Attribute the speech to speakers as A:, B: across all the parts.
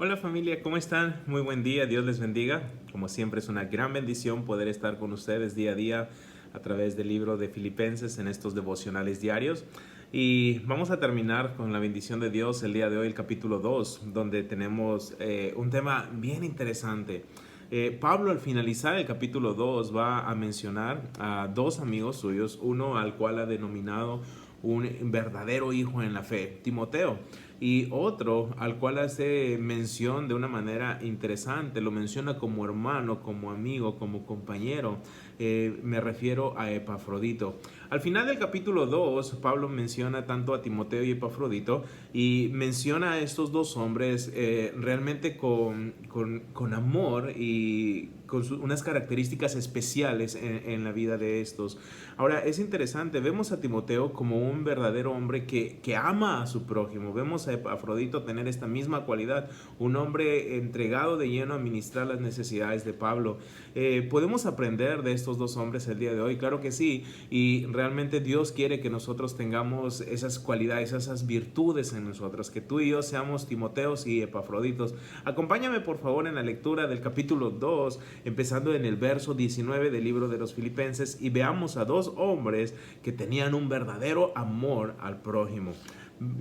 A: Hola familia, ¿cómo están? Muy buen día, Dios les bendiga. Como siempre es una gran bendición poder estar con ustedes día a día a través del libro de Filipenses en estos devocionales diarios. Y vamos a terminar con la bendición de Dios el día de hoy, el capítulo 2, donde tenemos un tema bien interesante. Pablo al finalizar el capítulo 2 va a mencionar a dos amigos suyos, uno al cual ha denominado un verdadero hijo en la fe, Timoteo, y otro al cual hace mención de una manera interesante, lo menciona como hermano, como amigo, como compañero. Me refiero a Epafrodito. Al final del capítulo 2, Pablo menciona tanto a Timoteo y Epafrodito y menciona a estos dos hombres realmente con amor y con unas características especiales en la vida de estos. Ahora, es interesante, vemos a Timoteo como un verdadero hombre que ama a su prójimo. Vemos a Epafrodito tener esta misma cualidad, un hombre entregado de lleno a ministrar las necesidades de Pablo. ¿Podemos aprender de estos dos hombres el día de hoy? Claro que sí, y realmente Dios quiere que nosotros tengamos esas cualidades, esas virtudes en nosotros, que tú y yo seamos Timoteos y Epafroditos. Acompáñame por favor en la lectura del capítulo 2, empezando en el verso 19 del libro de los Filipenses, y veamos a dos hombres que tenían un verdadero amor al prójimo.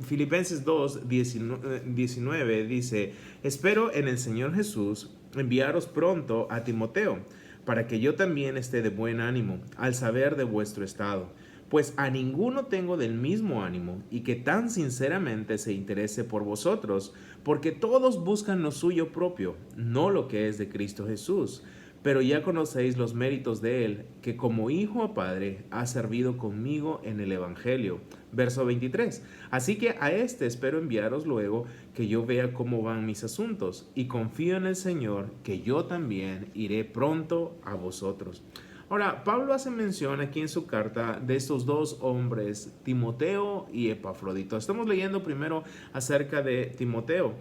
A: Filipenses 2, 19 dice: espero en el Señor Jesús enviaros pronto a Timoteo, para que yo también esté de buen ánimo al saber de vuestro estado, pues a ninguno tengo del mismo ánimo y que tan sinceramente se interese por vosotros, porque todos buscan lo suyo propio, no lo que es de Cristo Jesús. Pero ya conocéis los méritos de él, que como hijo a padre ha servido conmigo en el Evangelio. Verso 23. Así que a este espero enviaros luego, que yo vea cómo van mis asuntos, y confío en el Señor, que yo también iré pronto a vosotros. Ahora, Pablo hace mención aquí en su carta de estos dos hombres, Timoteo y Epafrodito. Estamos leyendo primero acerca de Timoteo.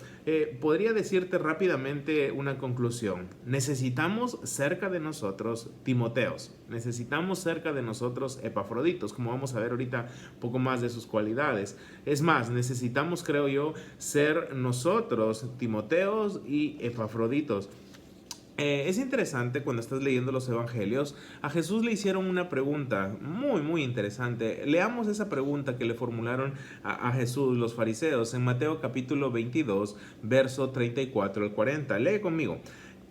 A: Podría decirte rápidamente una conclusión. Necesitamos cerca de nosotros Timoteos. Necesitamos cerca de nosotros Epafroditos, como vamos a ver ahorita un poco más de sus cualidades. Es más, necesitamos, creo yo, ser nosotros Timoteos y Epafroditos. Es interesante cuando estás leyendo los evangelios, a Jesús le hicieron una pregunta muy interesante. Leamos esa pregunta que le formularon a Jesús los fariseos en Mateo capítulo 22, verso 34 al 40. Lee conmigo.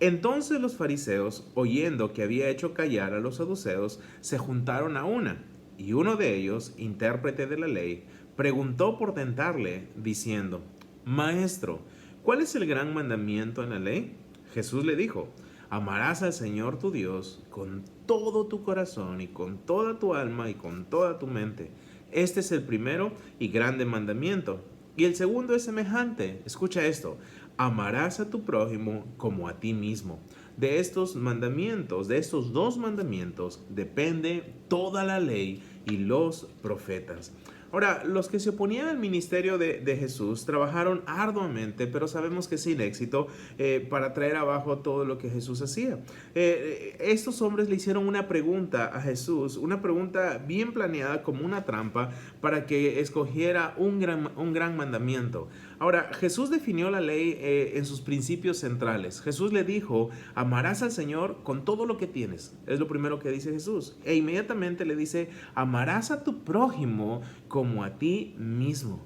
A: Entonces los fariseos, oyendo que había hecho callar a los saduceos, se juntaron a una, y uno de ellos, intérprete de la ley, preguntó por tentarle, diciendo: Maestro, ¿cuál es el gran mandamiento en la ley? Jesús le dijo: amarás al Señor tu Dios con todo tu corazón y con toda tu alma y con toda tu mente. Este es el primero y grande mandamiento. Y el segundo es semejante. Escucha esto: amarás a tu prójimo como a ti mismo. De estos mandamientos, de estos dos mandamientos, depende toda la ley y los profetas. Ahora, los que se oponían al ministerio de Jesús trabajaron arduamente, pero sabemos que sin éxito, para traer abajo todo lo que Jesús hacía. Estos hombres le hicieron una pregunta a Jesús, una pregunta bien planeada como una trampa para que escogiera un gran mandamiento. Ahora, Jesús definió la ley en sus principios centrales. Jesús le dijo: amarás al Señor con todo lo que tienes. Es lo primero que dice Jesús. E inmediatamente le dice: amarás a tu prójimo como a ti mismo.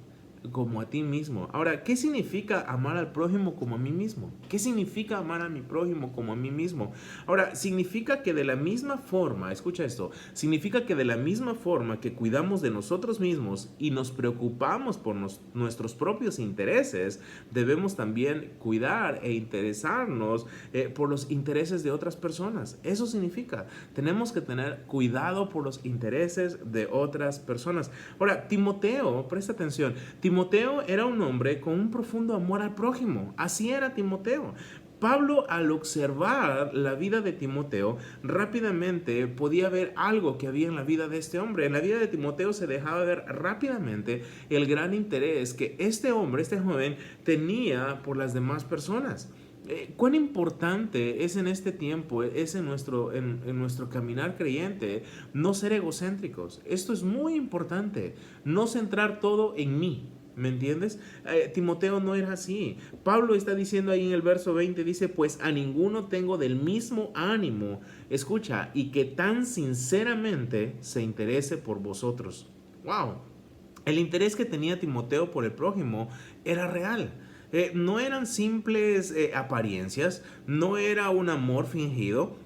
A: Como a ti mismo. Ahora, ¿qué significa amar al prójimo como a mí mismo? ¿Qué significa amar a mi prójimo como a mí mismo? Ahora, significa que de la misma forma, escucha esto, significa que de la misma forma que cuidamos de nosotros mismos y nos preocupamos por nuestros propios intereses, debemos también cuidar e interesarnos por los intereses de otras personas. Eso significa, tenemos que tener cuidado por los intereses de otras personas. Ahora, Timoteo, presta atención, Timoteo era un hombre con un profundo amor al prójimo. Así era Timoteo. Pablo, al observar la vida de Timoteo, rápidamente podía ver algo que había en la vida de este hombre. En la vida de Timoteo se dejaba ver rápidamente el gran interés que este hombre, este joven, tenía por las demás personas. Cuán importante es en este tiempo, es en nuestro caminar creyente, no ser egocéntricos. Esto es muy importante, no centrar todo en mí. ¿Me entiendes? Timoteo no era así. Pablo está diciendo ahí en el verso 20, dice, pues a ninguno tengo del mismo ánimo, escucha, y que tan sinceramente se interese por vosotros. ¡Wow! El interés que tenía Timoteo por el prójimo era real. No eran simples apariencias, no era un amor fingido.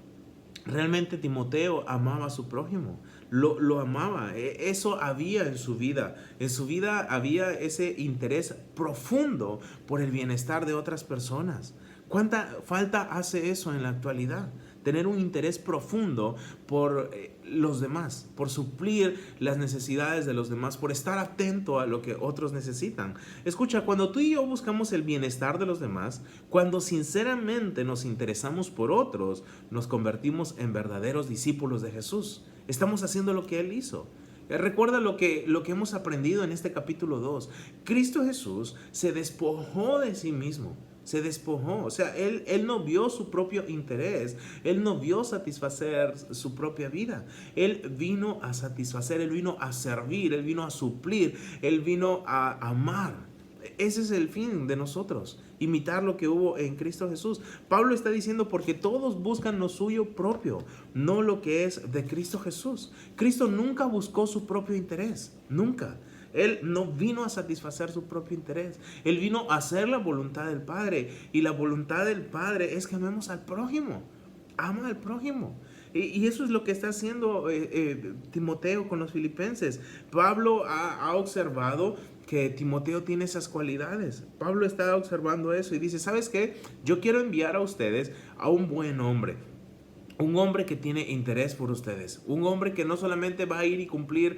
A: Realmente Timoteo amaba a su prójimo, lo amaba, eso había en su vida había ese interés profundo por el bienestar de otras personas. ¿Cuánta falta hace eso en la actualidad? Tener un interés profundo por los demás, por suplir las necesidades de los demás, por estar atento a lo que otros necesitan. Escucha, cuando tú y yo buscamos el bienestar de los demás, cuando sinceramente nos interesamos por otros, nos convertimos en verdaderos discípulos de Jesús. Estamos haciendo lo que Él hizo. Recuerda lo que hemos aprendido en este capítulo 2. Cristo Jesús se despojó de sí mismo. Se despojó, o sea, él no vio su propio interés, él no vio satisfacer su propia vida, él vino a satisfacer, él vino a servir, él vino a suplir, él vino a amar. Ese es el fin de nosotros, imitar lo que hubo en Cristo Jesús. Pablo está diciendo porque todos buscan lo suyo propio, no lo que es de Cristo Jesús. Cristo nunca buscó su propio interés, nunca. Él no vino a satisfacer su propio interés. Él vino a hacer la voluntad del Padre. Y la voluntad del Padre es que amemos al prójimo. Ama al prójimo. Y eso es lo que está haciendo Timoteo con los filipenses. Pablo ha observado que Timoteo tiene esas cualidades. Pablo está observando eso y dice, ¿sabes qué? Yo quiero enviar a ustedes a un buen hombre. Un hombre que tiene interés por ustedes. Un hombre que no solamente va a ir y cumplir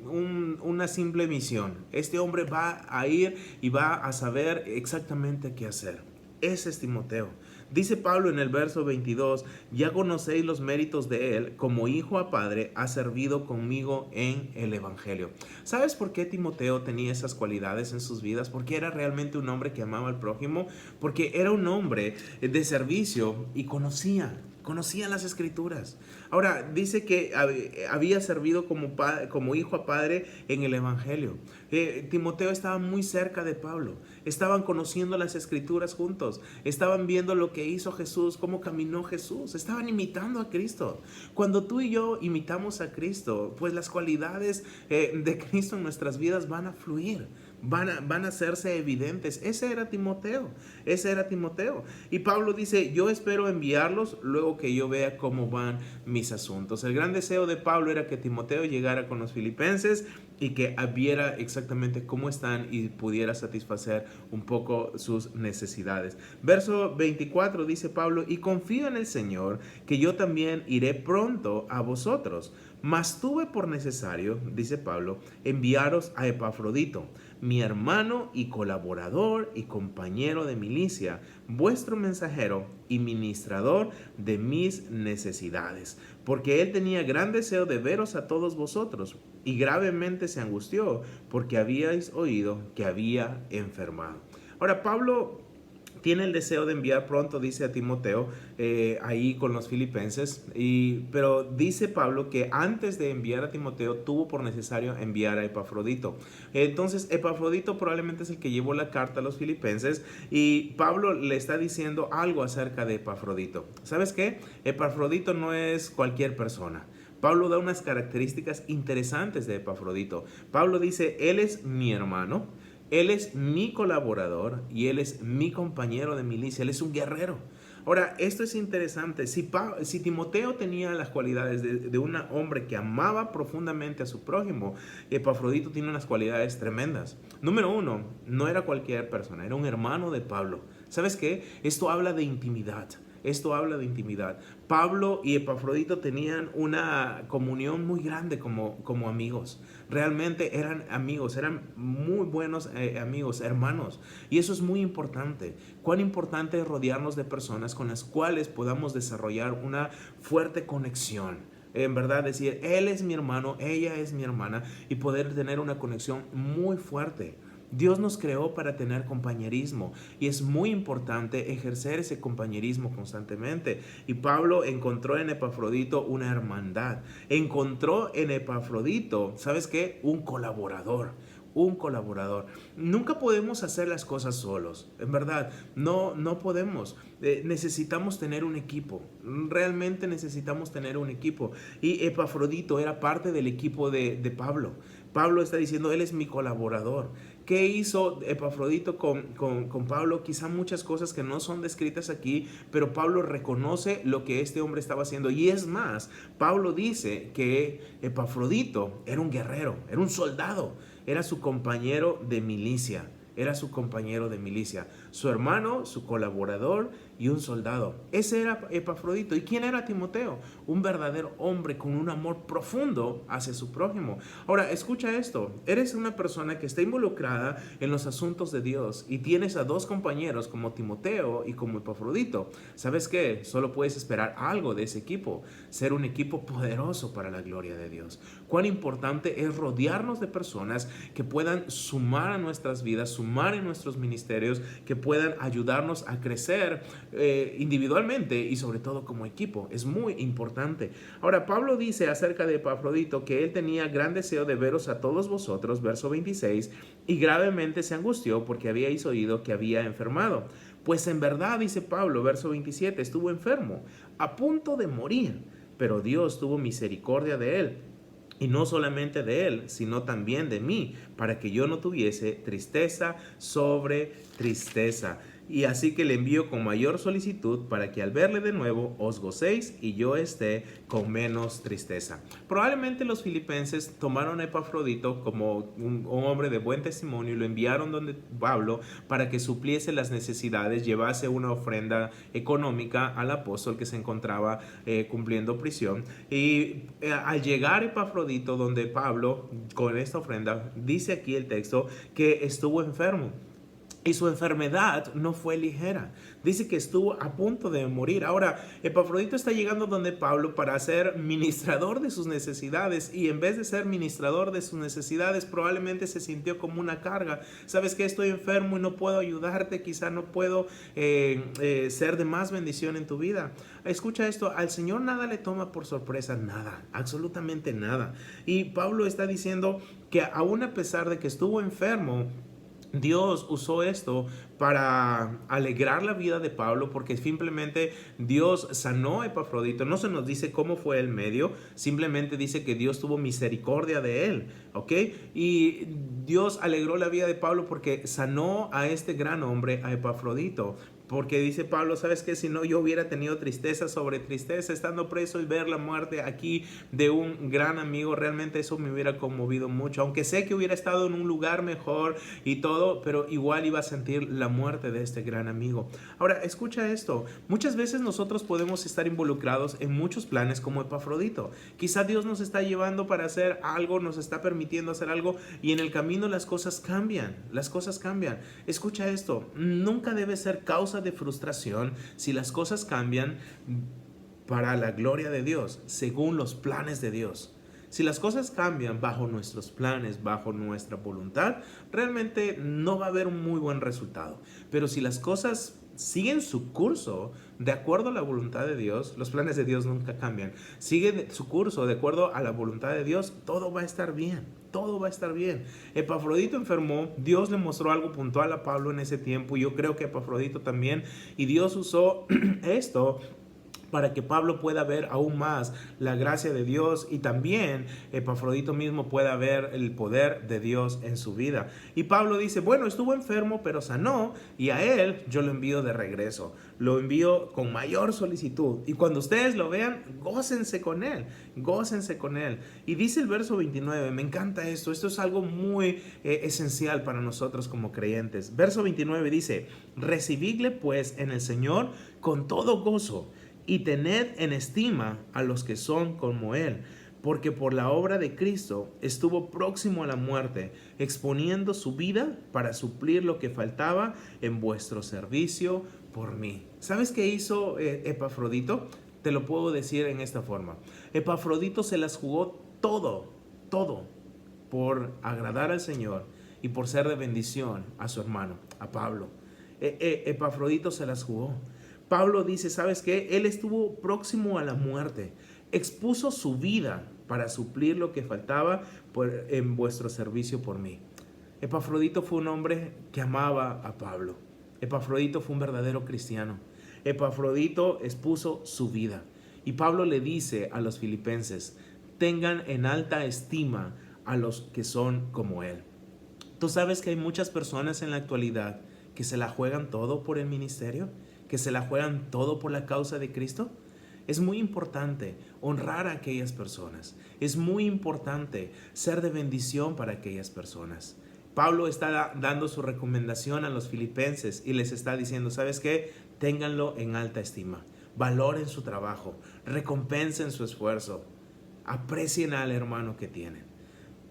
A: una simple misión. Este hombre va a ir y va a saber exactamente qué hacer. Ese es Timoteo. Dice Pablo en el verso 22, ya conocéis los méritos de él, como hijo a padre, ha servido conmigo en el evangelio. ¿Sabes por qué Timoteo tenía esas cualidades en sus vidas? Porque era realmente un hombre que amaba al prójimo, porque era un hombre de servicio y conocía las escrituras. Ahora, dice que había servido como hijo a padre en el evangelio. Timoteo estaba muy cerca de Pablo. Estaban conociendo las escrituras juntos. Estaban viendo lo que hizo Jesús, cómo caminó Jesús. Estaban imitando a Cristo. Cuando tú y yo imitamos a Cristo, pues las cualidades de Cristo en nuestras vidas van a fluir. Van a hacerse evidentes. Ese era Timoteo. Y Pablo dice, yo espero enviarlos luego que yo vea cómo van mis asuntos. El gran deseo de Pablo era que Timoteo llegara con los filipenses y que viera exactamente cómo están y pudiera satisfacer un poco sus necesidades. Verso 24 dice Pablo, y confío en el Señor que yo también iré pronto a vosotros. Mas tuve por necesario, dice Pablo, enviaros a Epafrodito, mi hermano y colaborador y compañero de milicia, vuestro mensajero y ministrador de mis necesidades, porque él tenía gran deseo de veros a todos vosotros, y gravemente se angustió, porque habíais oído que había enfermado. Ahora, Pablo tiene el deseo de enviar pronto, dice a Timoteo, ahí con los filipenses, pero dice Pablo que antes de enviar a Timoteo tuvo por necesario enviar a Epafrodito. Entonces Epafrodito probablemente es el que llevó la carta a los filipenses y Pablo le está diciendo algo acerca de Epafrodito. ¿Sabes qué? Epafrodito no es cualquier persona. Pablo da unas características interesantes de Epafrodito. Pablo dice, él es mi hermano, él es mi colaborador y él es mi compañero de milicia, él es un guerrero. Ahora, esto es interesante. Si Timoteo tenía las cualidades de un hombre que amaba profundamente a su prójimo, Epafrodito tiene unas cualidades tremendas. Número uno, no era cualquier persona, era un hermano de Pablo. ¿Sabes qué? Esto habla de intimidad. Pablo y Epafrodito tenían una comunión muy grande como amigos. Realmente eran amigos, eran muy buenos amigos, hermanos. Y eso es muy importante. Cuán importante es rodearnos de personas con las cuales podamos desarrollar una fuerte conexión. En verdad decir, él es mi hermano, ella es mi hermana y poder tener una conexión muy fuerte. Dios nos creó para tener compañerismo y es muy importante ejercer ese compañerismo constantemente. Y Pablo encontró en Epafrodito una hermandad. Encontró en Epafrodito, ¿sabes qué? Un colaborador. un colaborador. Nunca podemos hacer las cosas solos, en verdad, no podemos. Necesitamos tener un equipo, realmente necesitamos tener un equipo. Y Epafrodito era parte del equipo de Pablo. Pablo está diciendo, él es mi colaborador. ¿Qué hizo Epafrodito con Pablo? Quizá muchas cosas que no son descritas aquí, pero Pablo reconoce lo que este hombre estaba haciendo. Y es más, Pablo dice que Epafrodito era un guerrero, era un soldado, era su compañero de milicia. Era su compañero de milicia, su hermano, su colaborador y un soldado. Ese era Epafrodito. ¿Y quién era Timoteo? Un verdadero hombre con un amor profundo hacia su prójimo. Ahora, escucha esto. Eres una persona que está involucrada en los asuntos de Dios y tienes a dos compañeros como Timoteo y como Epafrodito. ¿Sabes qué? Solo puedes esperar algo de ese equipo. Ser un equipo poderoso para la gloria de Dios. Cuán importante es rodearnos de personas que puedan sumar a nuestras vidas, sumar en nuestros ministerios, que puedan ayudarnos a crecer individualmente y sobre todo como equipo. Es muy importante. Ahora, Pablo dice acerca de Epafrodito que él tenía gran deseo de veros a todos vosotros, verso 26, y gravemente se angustió porque habíais oído que había enfermado. Pues en verdad, dice Pablo, verso 27, estuvo enfermo, a punto de morir, pero Dios tuvo misericordia de él. Y no solamente de él, sino también de mí, para que yo no tuviese tristeza sobre tristeza. Y así que le envío con mayor solicitud para que al verle de nuevo os gocéis y yo esté con menos tristeza. Probablemente los filipenses tomaron a Epafrodito como un hombre de buen testimonio y lo enviaron donde Pablo para que supliese las necesidades, llevase una ofrenda económica al apóstol que se encontraba cumpliendo prisión. Y al llegar Epafrodito donde Pablo con esta ofrenda, dice aquí el texto que estuvo enfermo. Y su enfermedad no fue ligera. Dice que estuvo a punto de morir. Ahora, Epafrodito está llegando donde Pablo para ser ministrador de sus necesidades. Y en vez de ser ministrador de sus necesidades, probablemente se sintió como una carga. ¿Sabes qué? Estoy enfermo y no puedo ayudarte. Quizá no puedo ser de más bendición en tu vida. Escucha esto. Al Señor nada le toma por sorpresa. Nada. Absolutamente nada. Y Pablo está diciendo que aún a pesar de que estuvo enfermo, Dios usó esto para alegrar la vida de Pablo, porque simplemente Dios sanó a Epafrodito. No se nos dice cómo fue el medio, simplemente dice que Dios tuvo misericordia de él, ¿ok? Y Dios alegró la vida de Pablo porque sanó a este gran hombre, a Epafrodito. Porque dice Pablo, ¿sabes qué? Si no, yo hubiera tenido tristeza sobre tristeza estando preso y ver la muerte aquí de un gran amigo. Realmente eso me hubiera conmovido mucho. Aunque sé que hubiera estado en un lugar mejor y todo, pero igual iba a sentir la muerte de este gran amigo. Ahora, escucha esto. Muchas veces nosotros podemos estar involucrados en muchos planes como Epafrodito. Quizá Dios nos está llevando para hacer algo, nos está permitiendo hacer algo y en el camino las cosas cambian. Las cosas cambian. Escucha esto. Nunca debe ser causa de frustración si las cosas cambian para la gloria de Dios, según los planes de Dios. Si las cosas cambian bajo nuestros planes, bajo nuestra voluntad, realmente no va a haber un muy buen resultado. Pero si las cosas siguen su curso de acuerdo a la voluntad de Dios, los planes de Dios nunca cambian. Sigue su curso de acuerdo a la voluntad de Dios, todo va a estar bien. Todo va a estar bien. Epafrodito enfermó, Dios le mostró algo puntual a Pablo en ese tiempo, yo creo que Epafrodito también, y Dios usó esto para que Pablo pueda ver aún más la gracia de Dios y también Epafrodito mismo pueda ver el poder de Dios en su vida. Y Pablo dice, bueno, estuvo enfermo pero sanó y a él yo lo envío de regreso. Lo envío con mayor solicitud. Y cuando ustedes lo vean, gócense con él. Gócense con él. Y dice el verso 29, me encanta esto. Esto es algo muy esencial para nosotros como creyentes. Verso 29 dice, recibidle pues en el Señor con todo gozo y tened en estima a los que son como él, porque por la obra de Cristo estuvo próximo a la muerte, exponiendo su vida para suplir lo que faltaba en vuestro servicio por mí. ¿Sabes qué hizo Epafrodito? Te lo puedo decir en esta forma. Epafrodito se las jugó todo por agradar al Señor y por ser de bendición a su hermano, a Pablo. Epafrodito se las jugó. Pablo dice, ¿sabes qué? Él estuvo próximo a la muerte, expuso su vida para suplir lo que faltaba en vuestro servicio por mí. Epafrodito fue un hombre que amaba a Pablo. Epafrodito fue un verdadero cristiano. Epafrodito expuso su vida. Y Pablo le dice a los filipenses, tengan en alta estima a los que son como él. Tú sabes que hay muchas personas en la actualidad que se la juegan todo por el ministerio, que se la juegan todo por la causa de Cristo. Es muy importante honrar a aquellas personas. Es muy importante ser de bendición para aquellas personas. Pablo está dando su recomendación a los filipenses y les está diciendo, ¿sabes qué? Ténganlo en alta estima. Valoren su trabajo. Recompensen su esfuerzo. Aprecien al hermano que tienen.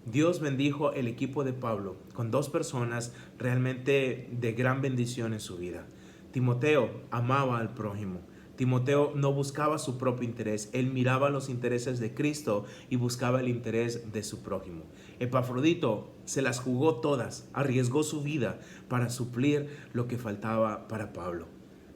A: Dios bendijo el equipo de Pablo con dos personas realmente de gran bendición en su vida. Timoteo amaba al prójimo. Timoteo no buscaba su propio interés, él miraba los intereses de Cristo y buscaba el interés de su prójimo. Epafrodito se las jugó todas, arriesgó su vida para suplir lo que faltaba para Pablo.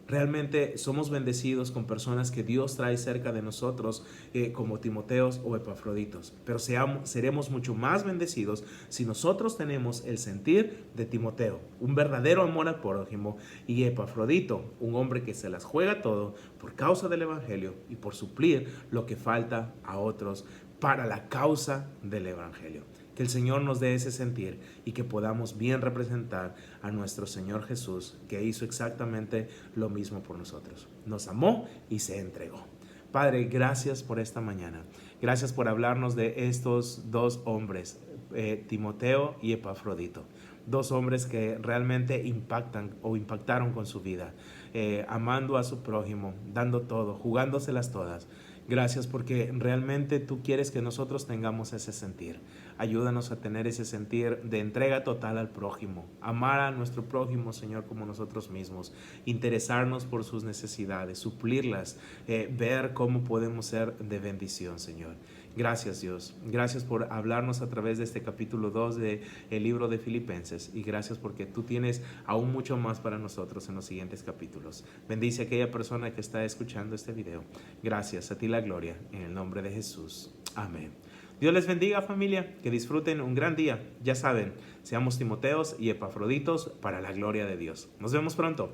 A: Realmente somos bendecidos con personas que Dios trae cerca de nosotros, como Timoteos o Epafroditos. Pero seremos mucho más bendecidos si nosotros tenemos el sentir de Timoteo, un verdadero amor al prójimo, y Epafrodito, un hombre que se las juega todo por causa del Evangelio y por suplir lo que falta a otros para la causa del Evangelio. Que el Señor nos dé ese sentir y que podamos bien representar a nuestro Señor Jesús, que hizo exactamente lo mismo por nosotros. Nos amó y se entregó. Padre, gracias por esta mañana. Gracias por hablarnos de estos dos hombres, Timoteo y Epafrodito. Dos hombres que realmente impactaron con su vida, amando a su prójimo, dando todo, jugándoselas todas. Gracias porque realmente tú quieres que nosotros tengamos ese sentir. Ayúdanos a tener ese sentir de entrega total al prójimo, amar a nuestro prójimo, Señor, como nosotros mismos, interesarnos por sus necesidades, suplirlas, ver cómo podemos ser de bendición, Señor. Gracias, Dios. Gracias por hablarnos a través de este capítulo 2 del libro de Filipenses, y gracias porque tú tienes aún mucho más para nosotros en los siguientes capítulos. Bendice a aquella persona que está escuchando este video. Gracias, a ti la gloria, en el nombre de Jesús. Amén. Dios les bendiga, familia, que disfruten un gran día. Ya saben, seamos Timoteos y Epafroditos para la gloria de Dios. Nos vemos pronto.